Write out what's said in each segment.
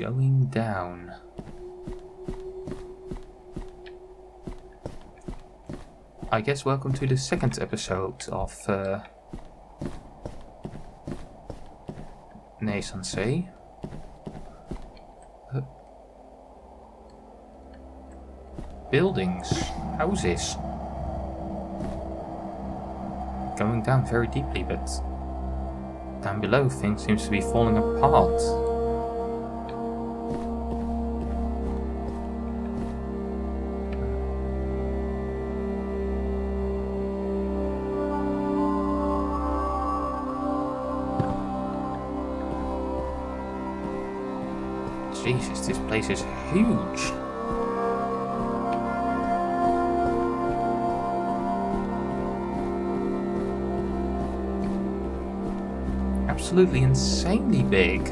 Going down. I guess welcome to the second episode of NaissanceE. Buildings, houses. Going down very deeply, but down below things seems to be falling apart. Jesus, this place is huge. Absolutely insanely big.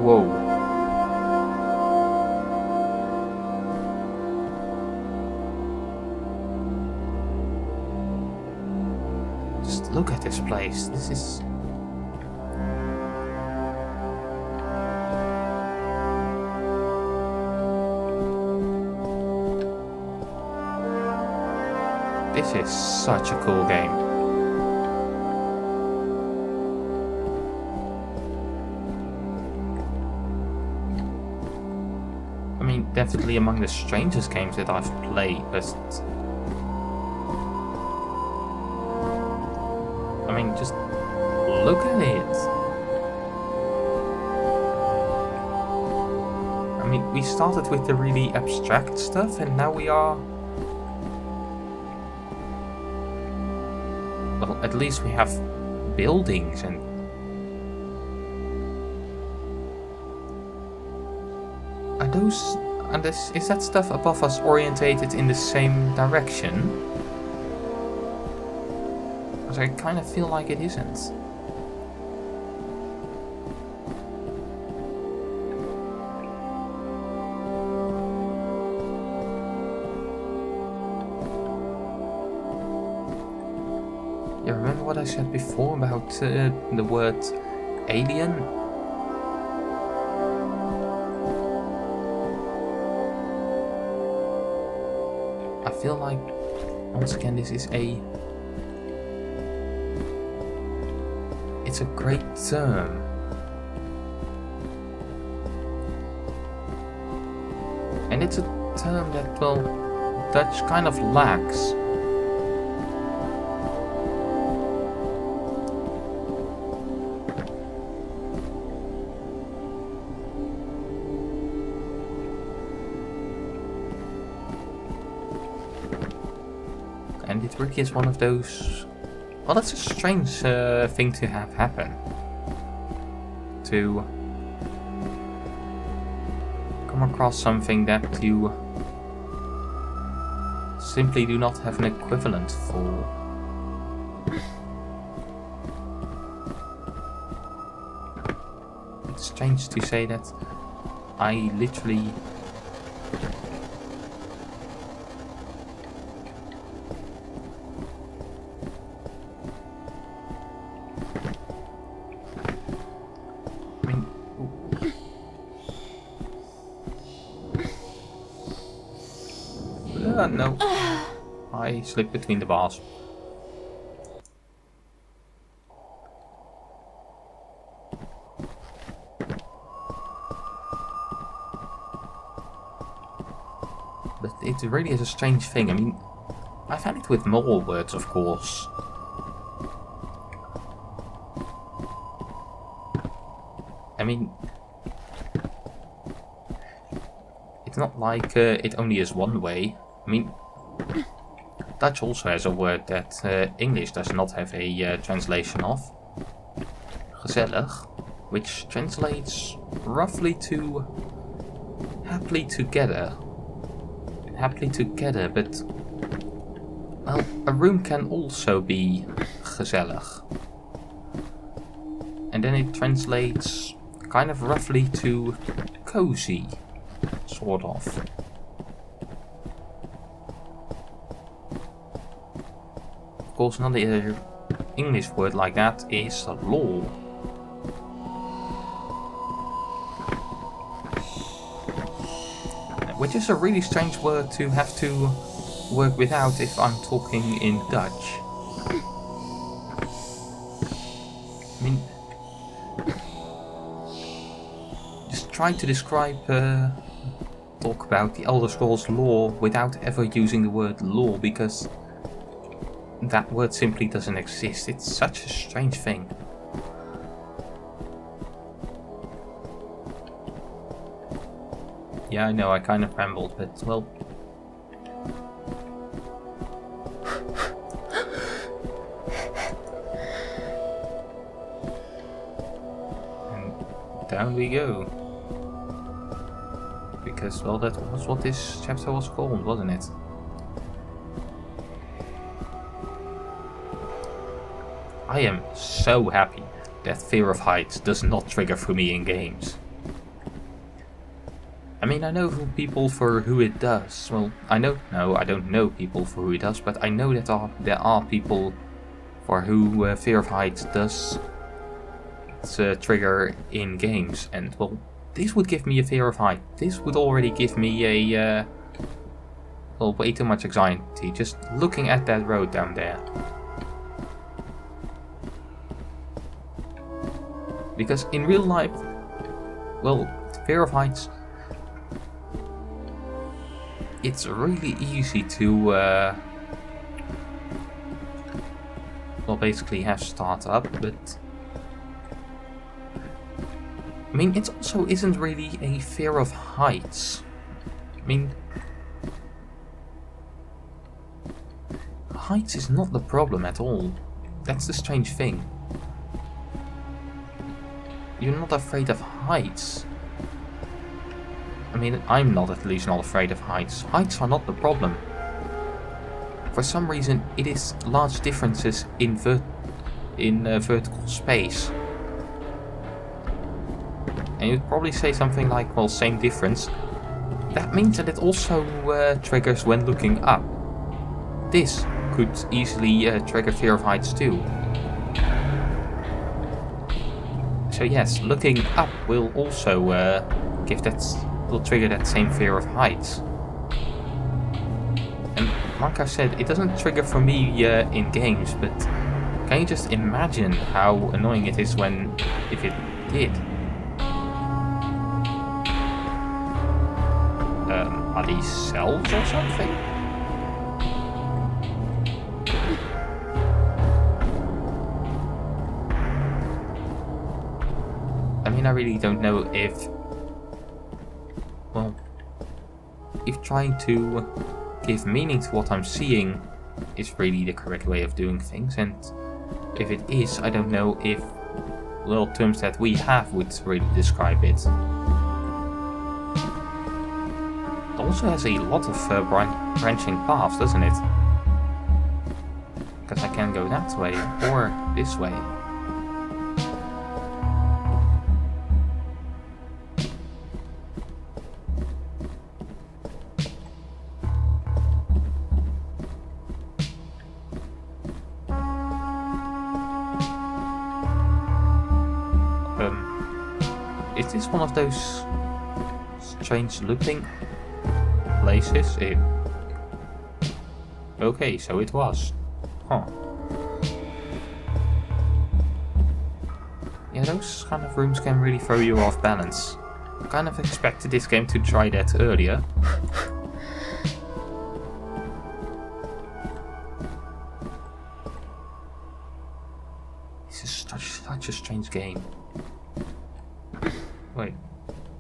Whoa. Just look at this place. This is... This is such a cool game. I mean, definitely among the strangest games that I've played, but... I mean, just look at it. I mean, we started with the really abstract stuff, and now we are... Well, at least we have buildings and... Is that stuff above us orientated in the same direction? Because I kind of feel like it isn't. You remember what I said before about the word alien? I feel like, once again, this is it's a great term. And it's a term that, well, Dutch kind of lacks. And it really is one of those... Well, that's a strange thing to have happen. To come across something that you simply do not have an equivalent for. It's strange to say that I literally... No, I slipped between the bars. But it really is a strange thing. I mean, I've had it with more words, of course. I mean, it's not like it only is one way. I mean, Dutch also has a word that English does not have a translation of. Gezellig, which translates roughly to happily together. Happily together, but... Well, a room can also be gezellig. And then it translates kind of roughly to cozy, sort of. Of course, another English word like that is law. Which is a really strange word to have to work without if I'm talking in Dutch. I mean, just try to talk about the Elder Scrolls lore without ever using the word law, because that word simply doesn't exist. It's such a strange thing. Yeah, I know, I kind of rambled, but, well... and down we go. Because, well, that was what this chapter was called, wasn't it? I am so happy that fear of heights does not trigger for me in games. I mean, I know people for who it does. Well, I don't know people for who it does, but I know that there are people for who fear of heights does trigger in games. And, well, this would give me a fear of height. This would already give me a, well, way too much anxiety just looking at that road down there. Because in real life, well, fear of heights, it's really easy to, well, basically have start up, but I mean, it also isn't really a fear of heights. I mean, heights is not the problem at all. That's the strange thing. You're not afraid of heights. I mean, I'm not, at least not afraid of heights. Heights are not the problem. For some reason, it is large differences in vertical space. And you'd probably say something like, well, same difference. That means that it also triggers when looking up. This could easily trigger fear of heights too. So yes, looking up will also will trigger that same fear of heights. And like I said, it doesn't trigger for me in games, but can you just imagine how annoying it is if it did? Are these cells or something? I mean, I really don't know if, well, if trying to give meaning to what I'm seeing is really the correct way of doing things, and if it is, I don't know if, well, terms that we have would really describe it. It also has a lot of branching paths, doesn't it? Because I can go that way or this way. Is this one of those strange looping places? Okay, so it was. Huh. Yeah, those kind of rooms can really throw you off balance. I kind of expected this game to try that earlier. This is such a strange game. Wait,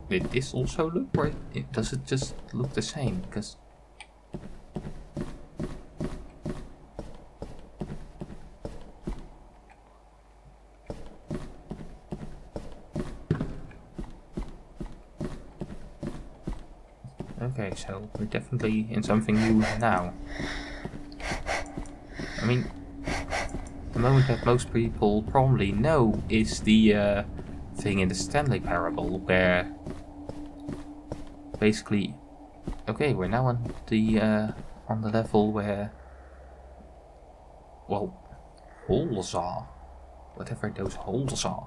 did this also look, or does it just look the same? Because okay, so we're definitely in something new now. I mean, the moment that most people probably know is the thing in the Stanley Parable, where basically, okay, we're now on the level where, well, holes are, whatever those holes are.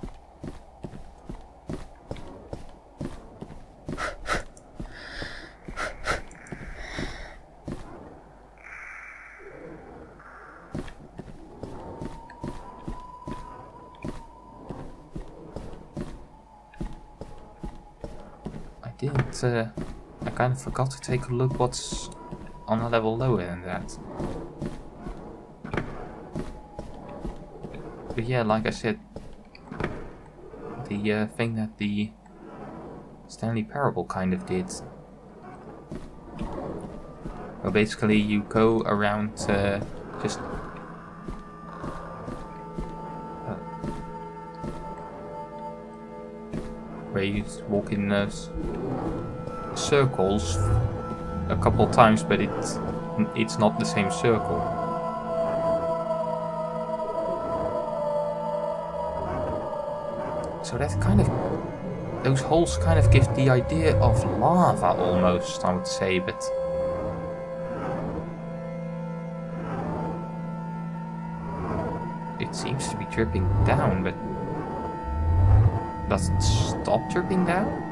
I kind of forgot to take a look what's on a level lower than that. But yeah, like I said, the thing that the Stanley Parable kind of did. Well, basically you go around just where you walk in circles a couple of times, but it's not the same circle. So that kind of, those holes kind of give the idea of lava almost, I would say, but it seems to be dripping down, but does it stop dripping down?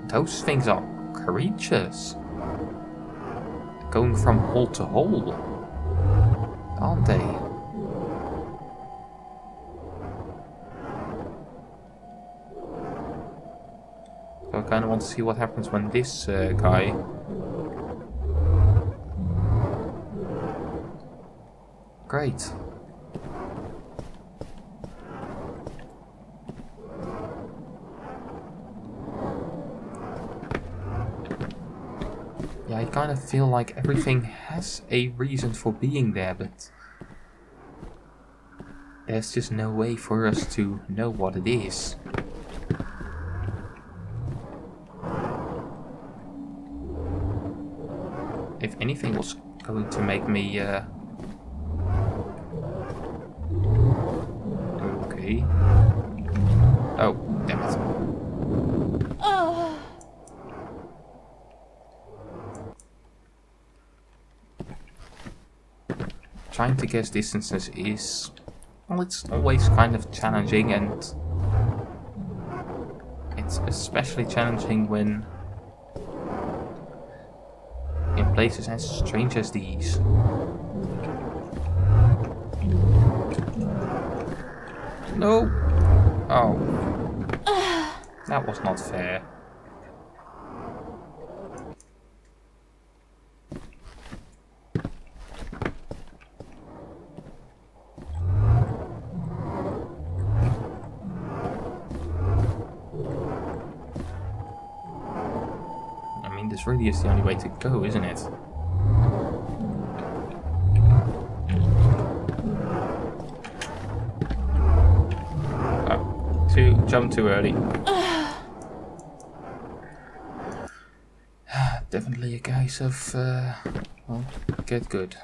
Those things are creatures. Going from hole to hole, aren't they? So I kind of want to see what happens when this guy... Great. Yeah, I kind of feel like everything has a reason for being there, but there's just no way for us to know what it is. If anything was going to make me okay. Oh, damn it. Trying to guess distances is, well, it's always kind of challenging, and it's especially challenging when in places as strange as these. No! Oh. That was not fair. This really is the only way to go, isn't it? Oh, jump too early. Definitely a case of, well, get good.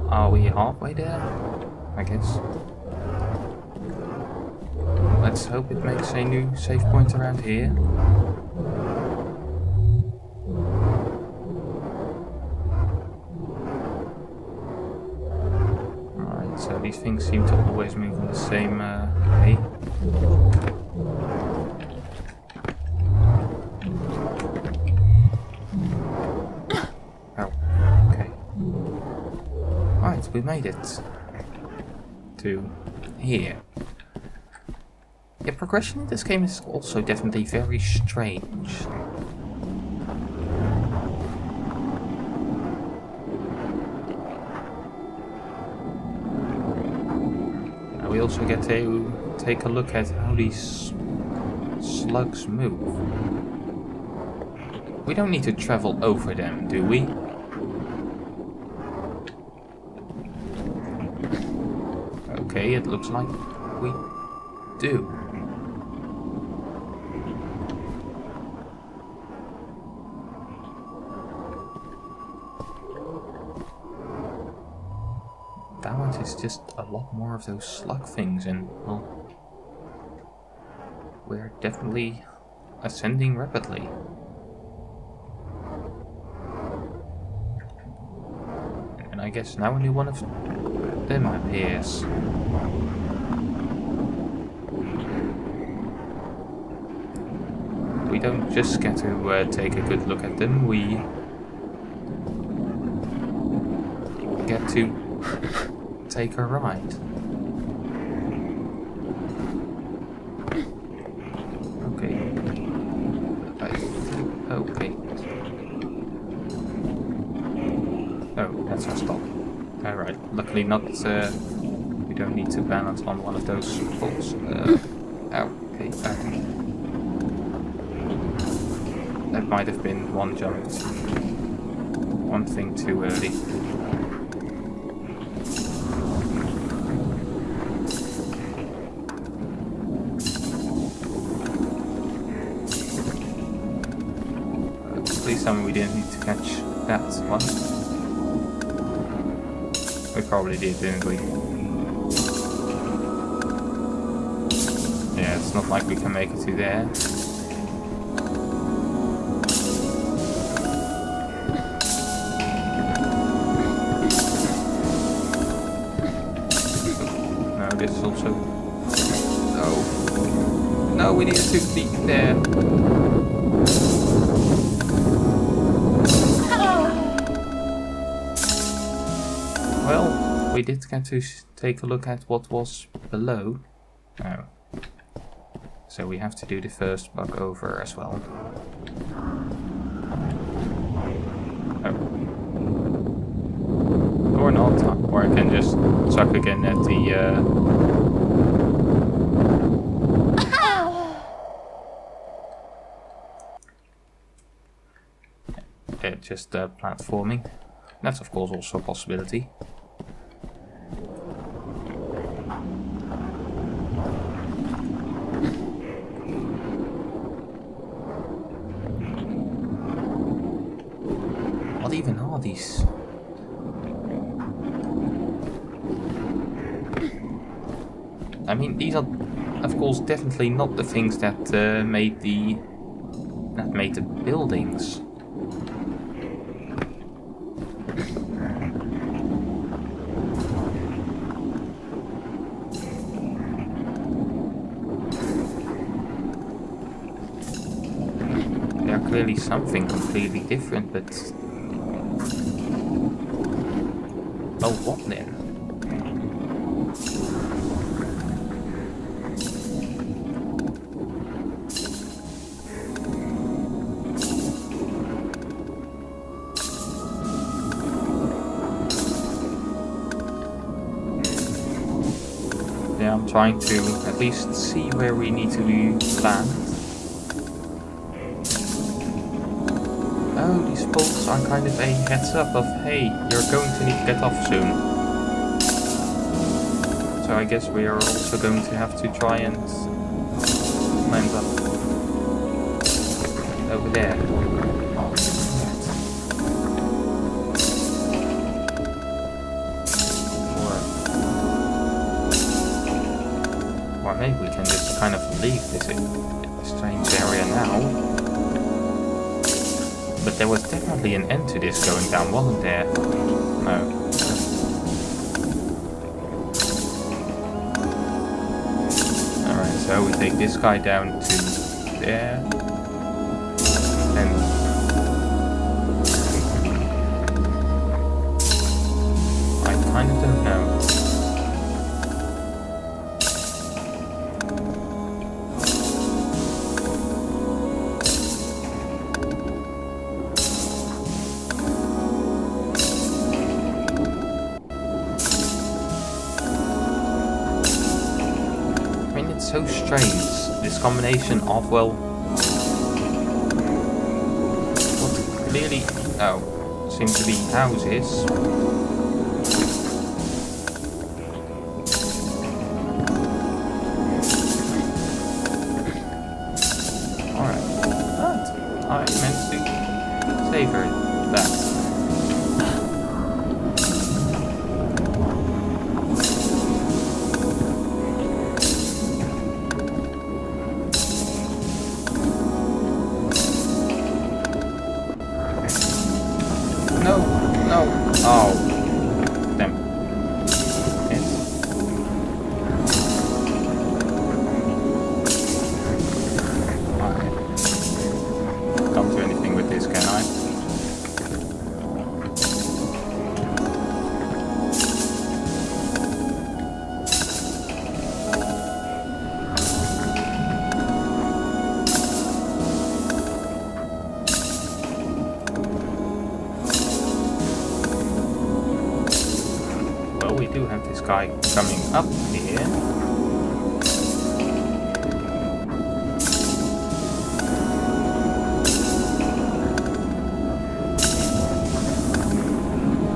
Are we halfway there? I guess. Let's hope it makes a new save point around here. Alright, so these things seem to always move in the same way. We made it to here. Yeah, progression in this game is also definitely very strange. Now we also get to take a look at how these slugs move? We don't need to travel over them, do we? Okay, it looks like we do. That one is just a lot more of those slug things, and well, we're definitely ascending rapidly. And I guess now only one of them appears. We don't just get to take a good look at them, we get to take a ride. Okay. Okay. Oh, that's our stop. Alright, luckily not, we don't need to balance on one of those poles. Okay. That might have been one thing too early. Please tell me we didn't need to catch that one. We probably did, didn't we? Yeah, it's not like we can make it to there. No, this is also... No. No, we need to be there. Well, we did get to take a look at what was below. Oh. So we have to do the first bug over as well. Oh. Or not, or I can just suck again at the... just platforming. That's of course also a possibility. What even are these? I mean, these are, of course, definitely not the things that made the buildings. They are clearly something completely different, but oh, what then? Yeah, I'm trying to at least see where we need to land. Oh, these poles are kind of a heads up of, hey, you're going to need to get off soon. So I guess we are also going to have to try and land up over there. Or maybe we can just kind of leave this strange area now. But there was definitely an end to this going down, wasn't there? No. Alright, so we take this guy down to there. And I kind of don't know. So strange, this combination of, well, what clearly, seem to be houses. Alright, I meant to savor that. Oh, damn. Alright. Can't do anything with this, can I? We do have this guy coming up here.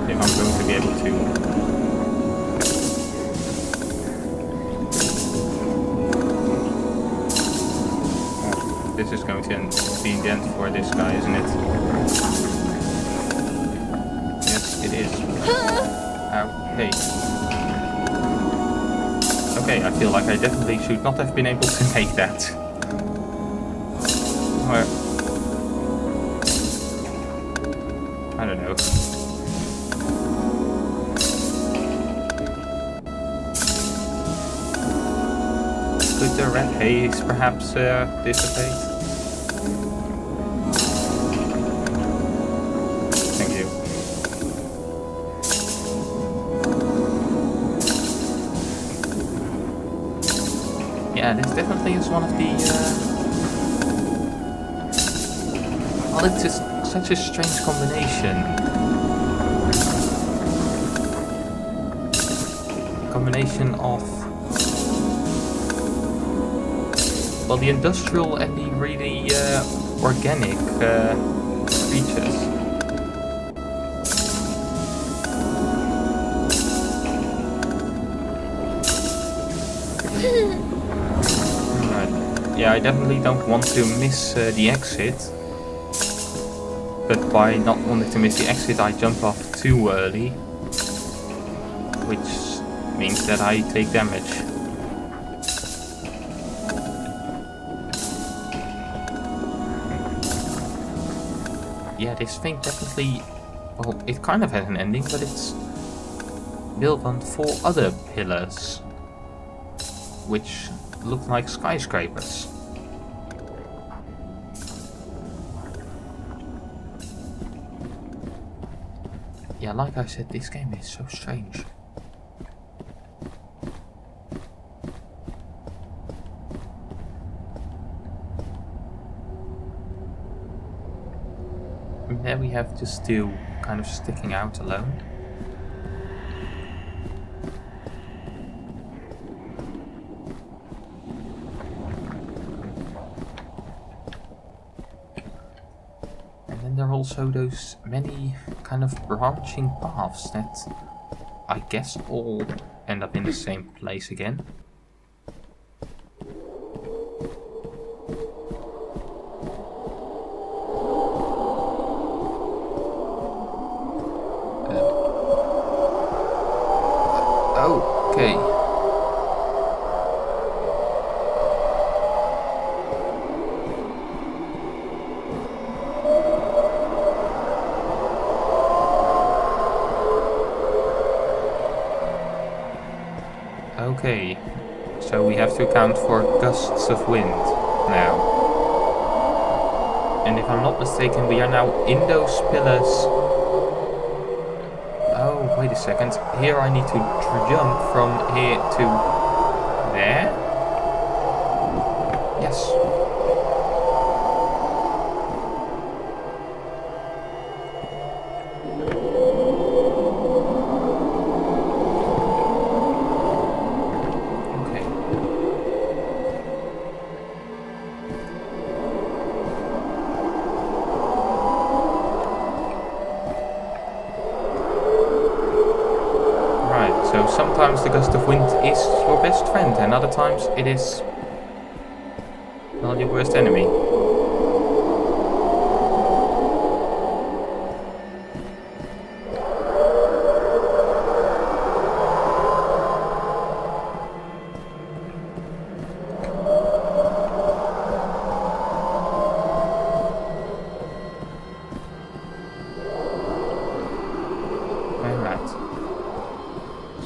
If I'm going to be able to... Oh, this is going to be the end for this guy, isn't it? Yes, it is. Okay. Okay, I feel like I definitely should not have been able to make that. Or... I don't know. Could the red haze perhaps dissipate? Yeah, this definitely is one of the... Well, it's just such a strange combination. Combination of... Well, the industrial and the really organic creatures. Yeah, I definitely don't want to miss the exit, but by not wanting to miss the exit I jump off too early, which means that I take damage. Yeah, this thing definitely, well, it kind of has an ending, but it's built on 4 other pillars, which look like skyscrapers. Yeah, like I said, this game is so strange. And there we have just 2 kind of sticking out alone. There are also those many kind of branching paths that I guess all end up in the same place again. Okay. Okay, so we have to account for gusts of wind now. And if I'm not mistaken, we are now in those pillars. Oh, wait a second. Here I need to jump from here to there? Yes. times the gust of wind is your best friend, and other times it is, well, your worst enemy.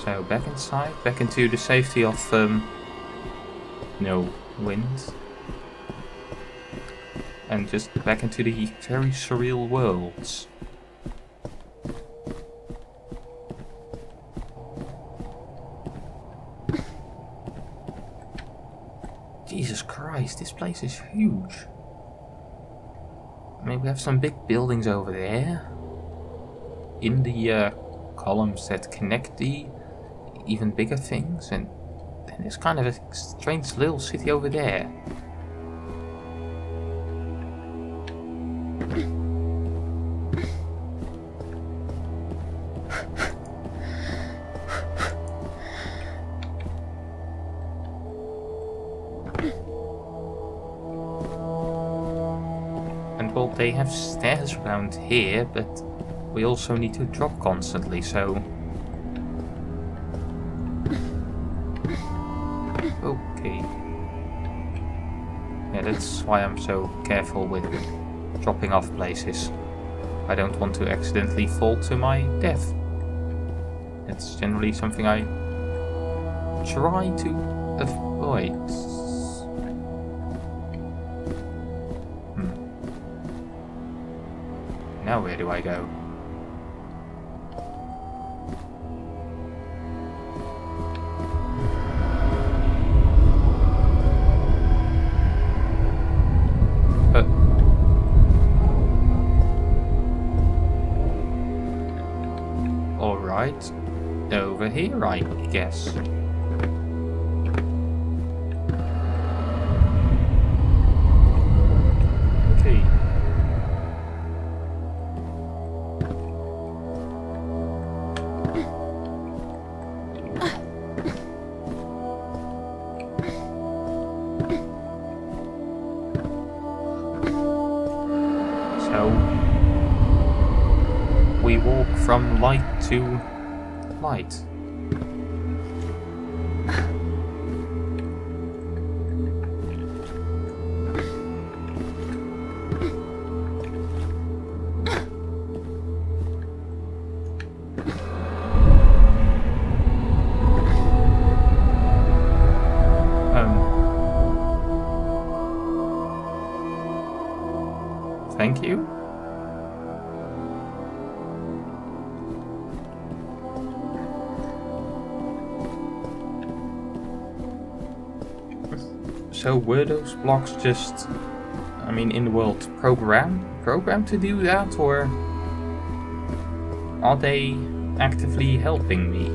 So back inside, back into the safety of no wind, and just back into the very surreal worlds. Jesus Christ, this place is huge. I mean, we have some big buildings over there in the columns that connect the even bigger things, and then there's kind of a strange little city over there. And well, they have stairs around here, but we also need to drop constantly, so... Okay. Yeah, that's why I'm so careful with dropping off places. I don't want to accidentally fall to my death. It's generally something I try to avoid. Now where do I go? Alright, over here I guess. Okay. So we walk from light to light. Thank you. So were those blocks just, I mean, in the world programmed to do that, or are they actively helping me?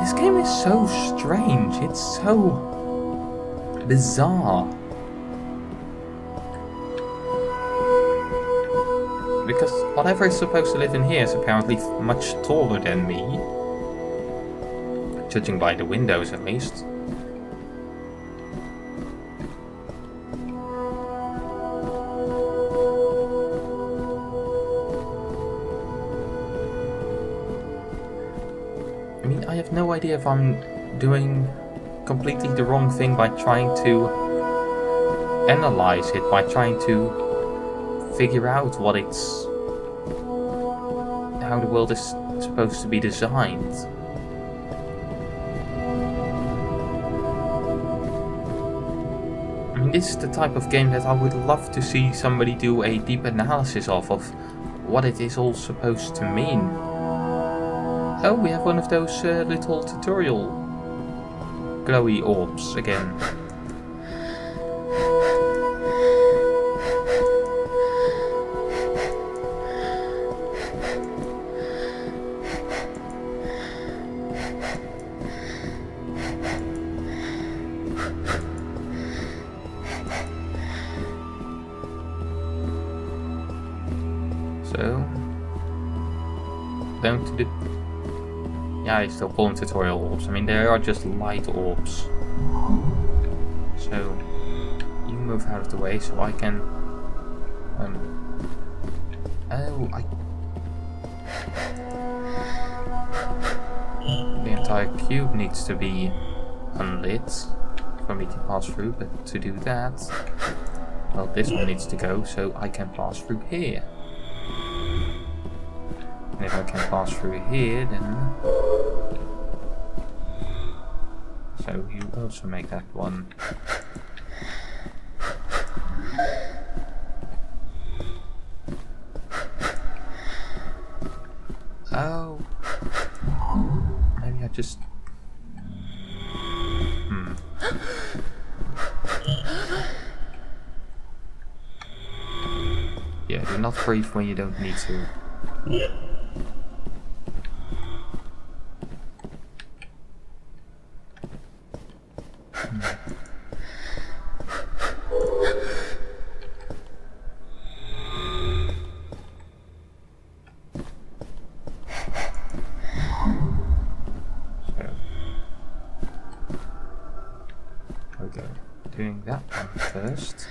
This game is so strange, it's so bizarre. Because whatever is supposed to live in here is apparently much taller than me. Judging by the windows at least. I mean, I have no idea if I'm doing completely the wrong thing by trying to analyze it, by trying to figure out what it's... how the world is supposed to be designed. I mean, this is the type of game that I would love to see somebody do a deep analysis of what it is all supposed to mean. Oh, we have one of those little tutorial glowy orbs again. So, down to the... Yeah, I still call them tutorial orbs. I mean, they are just light orbs. So, you move out of the way so I can... The entire cube needs to be unlit for me to pass through, but to do that, well, this one needs to go so I can pass through here. And if I can pass through here, then... So you also make that one. Oh. Maybe I just... Yeah, do not breathe when you don't need to. Okay, doing that one first.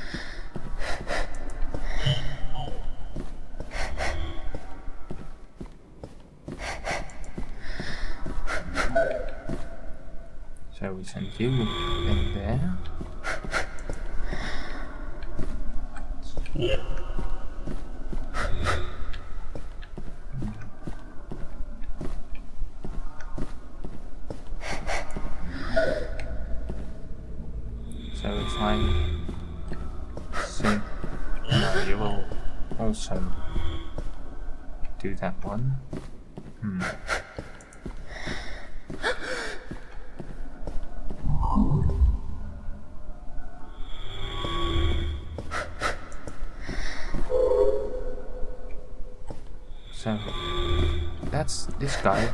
So we send you in there. So if I sync, no, you will also do that one. So that's this guy.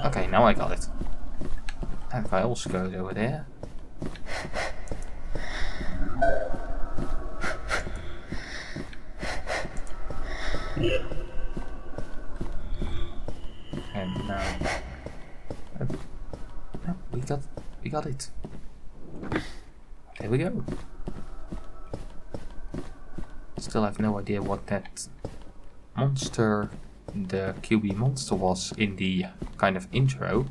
Okay, now I got it. That guy also goes over there. And now, we got it. There we go. Still have no idea what that monster, the QB monster, was in the kind of intro.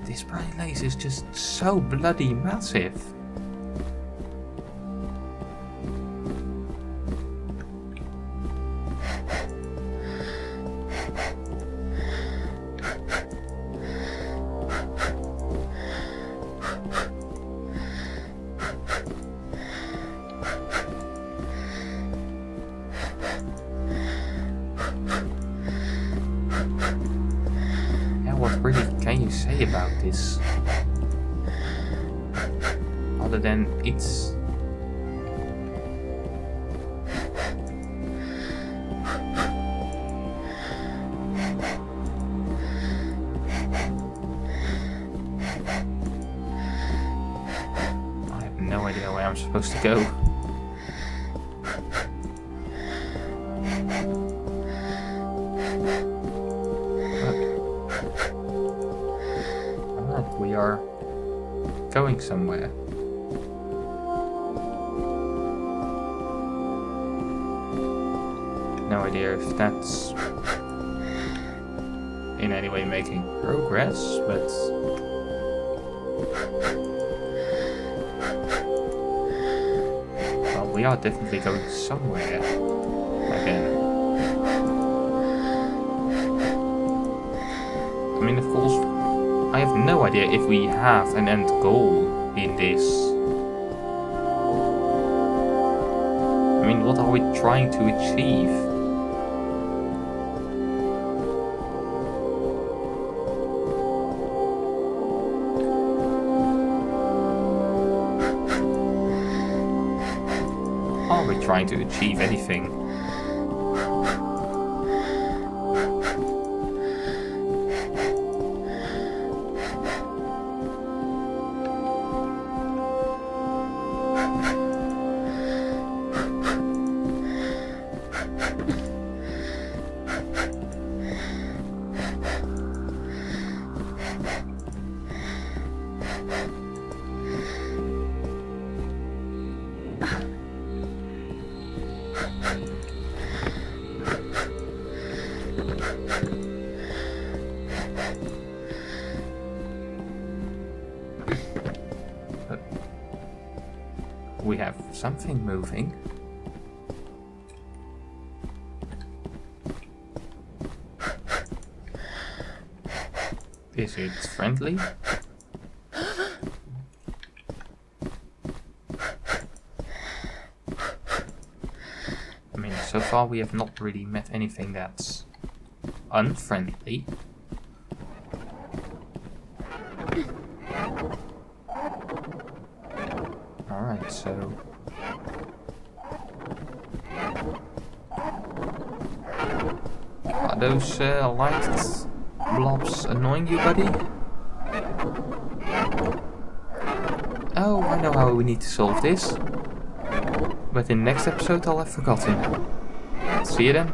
This bright lace is just so bloody massive. What really can you say about this? Other than it's... I have no idea where I'm supposed to go. We are going somewhere. No idea if that's in any way making progress, but well, we are definitely going somewhere again. I mean, of course, I have no idea if we have an end goal in this. I mean, what are we trying to achieve? Are we trying to achieve anything? We have something moving. Is it friendly? I mean, so far we have not really met anything that's unfriendly. Alright, so... Are those light blobs annoying you, buddy? Oh, I know how we need to solve this. But in the next episode I'll have forgotten. See you then.